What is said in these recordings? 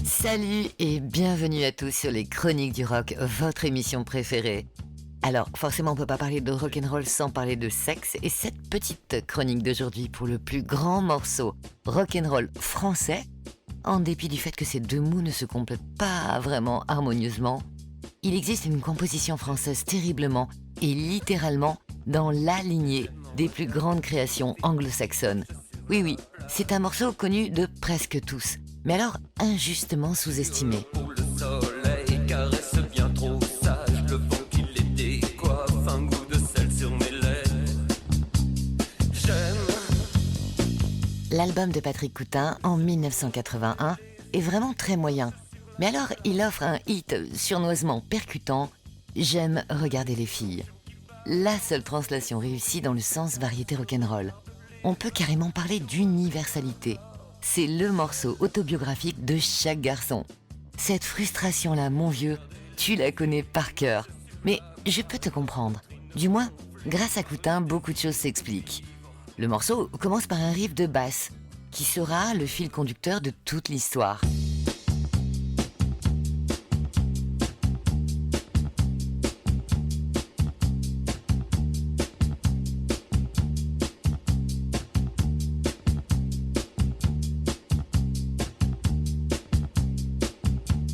Salut et bienvenue à tous sur les Chroniques du Rock, votre émission préférée. Alors, forcément, on peut pas parler de rock'n'roll sans parler de sexe, et cette petite chronique d'aujourd'hui pour le plus grand morceau rock'n'roll français, en dépit du fait que ces deux mots ne se complètent pas vraiment harmonieusement, il existe une composition française terriblement et littéralement dans la lignée des plus grandes créations anglo-saxonnes. Oui, c'est un morceau connu de presque tous, mais alors injustement sous-estimé. Le soleil caresse bien trop sage, le vent qui les décoiffe, un goût de sel sur mes lèvres. J'aime. L'album de Patrick Coutin, en 1981, est vraiment très moyen. Mais alors, il offre un hit surnoisement percutant, « J'aime regarder les filles ». La seule translation réussie dans le sens variété rock'n'roll. On peut carrément parler d'universalité. C'est le morceau autobiographique de chaque garçon. Cette frustration-là, mon vieux, tu la connais par cœur. Mais je peux te comprendre. Du moins, grâce à Coutin, beaucoup de choses s'expliquent. Le morceau commence par un riff de basse, qui sera le fil conducteur de toute l'histoire.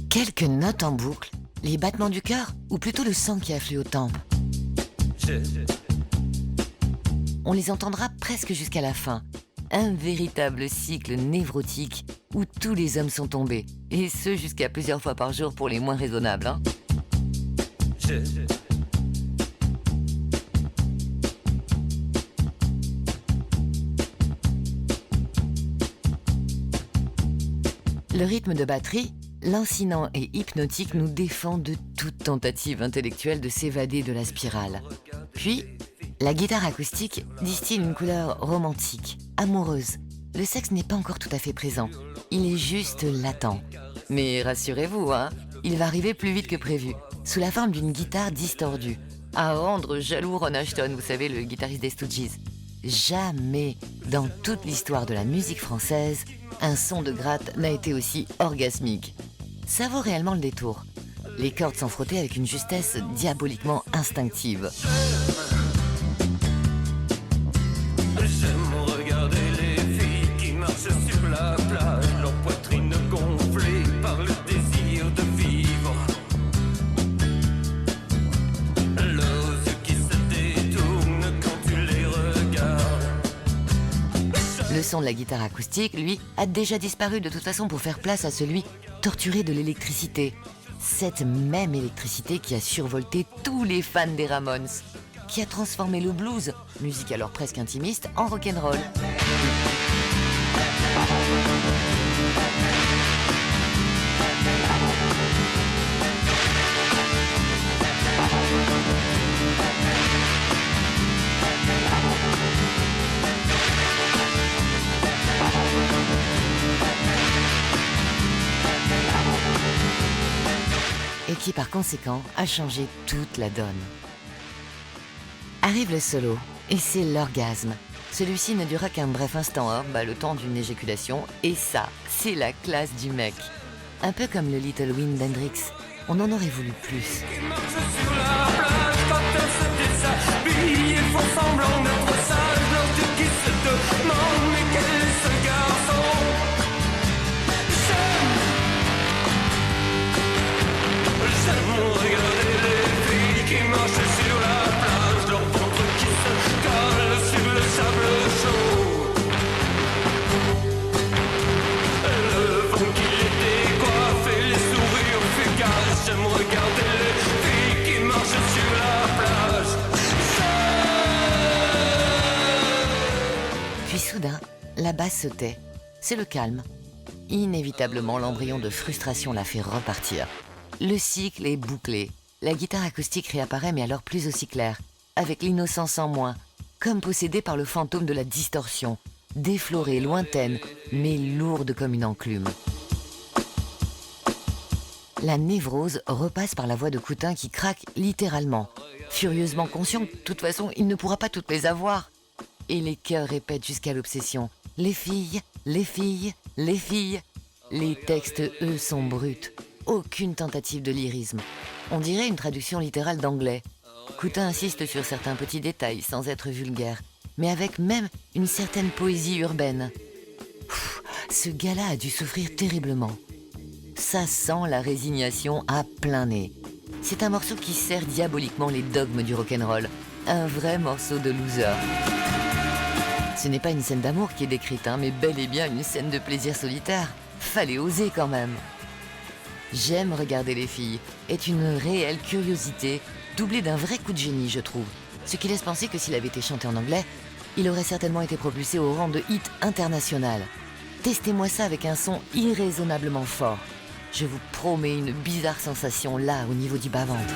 Quelques notes en boucle, les battements du cœur, ou plutôt le sang qui afflue aux tempes. On les entendra presque jusqu'à la fin. Un véritable cycle névrotique où tous les hommes sont tombés, et ce jusqu'à plusieurs fois par jour pour les moins raisonnables. Hein. Le rythme de batterie, lancinant et hypnotique, nous défend de toute tentative intellectuelle de s'évader de la spirale. Puis, la guitare acoustique distille une couleur romantique, amoureuse. Le sexe n'est pas encore tout à fait présent, il est juste latent. Mais rassurez-vous, il va arriver plus vite que prévu, sous la forme d'une guitare distordue, à rendre jaloux Ron Ashton, vous savez, le guitariste des Stooges. Jamais, dans toute l'histoire de la musique française, un son de gratte n'a été aussi orgasmique. Ça vaut réellement le détour. Les cordes sont frottées avec une justesse diaboliquement instinctive. J'aime regarder les filles qui marchent sur la plage, leur poitrine gonflée par le désir de vivre. Leurs yeux qui se détournent quand tu les regardes. Le son de la guitare acoustique, lui, a déjà disparu de toute façon pour faire place à celui torturé de l'électricité. Cette même électricité qui a survolté tous les fans des Ramones, qui a transformé le blues, musique alors presque intimiste, en rock'n'roll. Et qui par conséquent a changé toute la donne. Arrive le solo, et c'est l'orgasme. Celui-ci ne durera qu'un bref instant, le temps d'une éjaculation, et ça, c'est la classe du mec. Un peu comme le Little Wind d'Hendrix, on en aurait voulu plus. Qui marchent sur la plage quand elles se déshabillent et font semblant d'être sages, leurs yeux qui se demandent mais quel est ce garçon. J'aime regarder les filles qui marchent sur la plage, leur ventre qui se colle sur le sable chaud. Le vent qui les décoiffe et les sourires fugaces. J'aime regarder les filles qui marchent sur la plage. Puis soudain, la basse se tait. C'est le calme. Inévitablement, l'embryon de frustration la fait repartir. Le cycle est bouclé. La guitare acoustique réapparaît, mais alors plus aussi claire, avec l'innocence en moins, comme possédée par le fantôme de la distorsion, déflorée, lointaine, mais lourde comme une enclume. La névrose repasse par la voix de Coutin qui craque littéralement, furieusement conscient que de toute façon, il ne pourra pas toutes les avoir. et les chœurs répètent jusqu'à l'obsession. Les filles, les filles, les filles. Les textes, eux, sont bruts. Aucune tentative de lyrisme. On dirait une traduction littérale d'anglais. Coutin insiste sur certains petits détails sans être vulgaire, mais avec même une certaine poésie urbaine. Ce gars-là a dû souffrir terriblement. Ça sent la résignation à plein nez. C'est un morceau qui sert diaboliquement les dogmes du rock'n'roll. Un vrai morceau de loser. Ce n'est pas une scène d'amour qui est décrite, mais bel et bien une scène de plaisir solitaire. Fallait oser quand même. J'aime regarder les filles est une réelle curiosité, doublée d'un vrai coup de génie, je trouve. Ce qui laisse penser que s'il avait été chanté en anglais, il aurait certainement été propulsé au rang de hit international. Testez-moi ça avec un son irraisonnablement fort. Je vous promets une bizarre sensation là, au niveau du bas-ventre.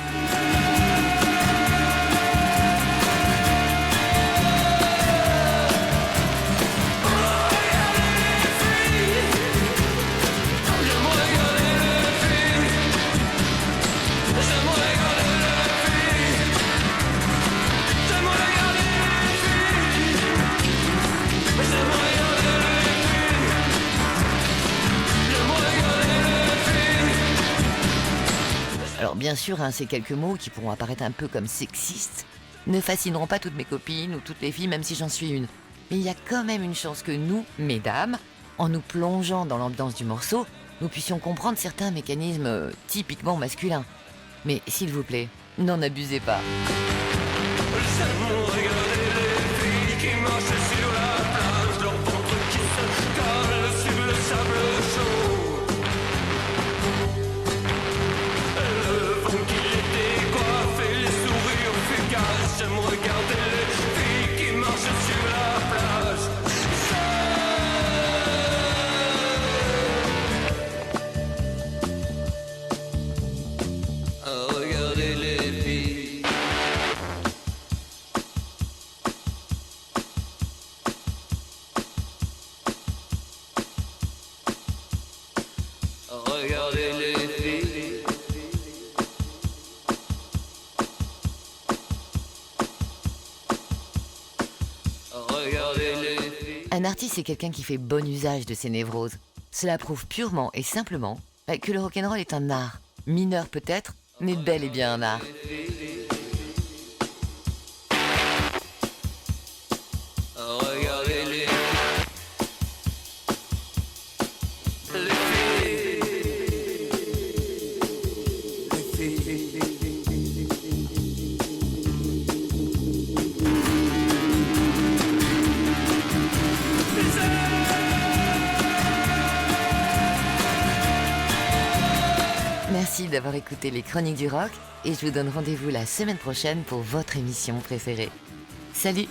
Alors bien sûr, ces quelques mots qui pourront apparaître un peu comme sexistes ne fascineront pas toutes mes copines ou toutes les filles, même si j'en suis une. Mais il y a quand même une chance que nous, mesdames, en nous plongeant dans l'ambiance du morceau, nous puissions comprendre certains mécanismes typiquement masculins. Mais s'il vous plaît, n'en abusez pas. J'aime regarder les filles qui marchent sur la plage, leur ventre qui se colle sur le sable chaud. Le vent qui les décoiffe et les sourires fugaces. J'aime regarder les filles qui marchent sur la plage. Regarder les filles. Regardez les filles. Regardez les filles. Un artiste, c'est quelqu'un qui fait bon usage de ses névroses. Cela prouve purement et simplement que le rock'n'roll est un art. Mineur peut-être, mais bel et bien un art. Regardez les Merci d'avoir écouté les Chroniques du Rock et je vous donne rendez-vous la semaine prochaine pour votre émission préférée. Salut!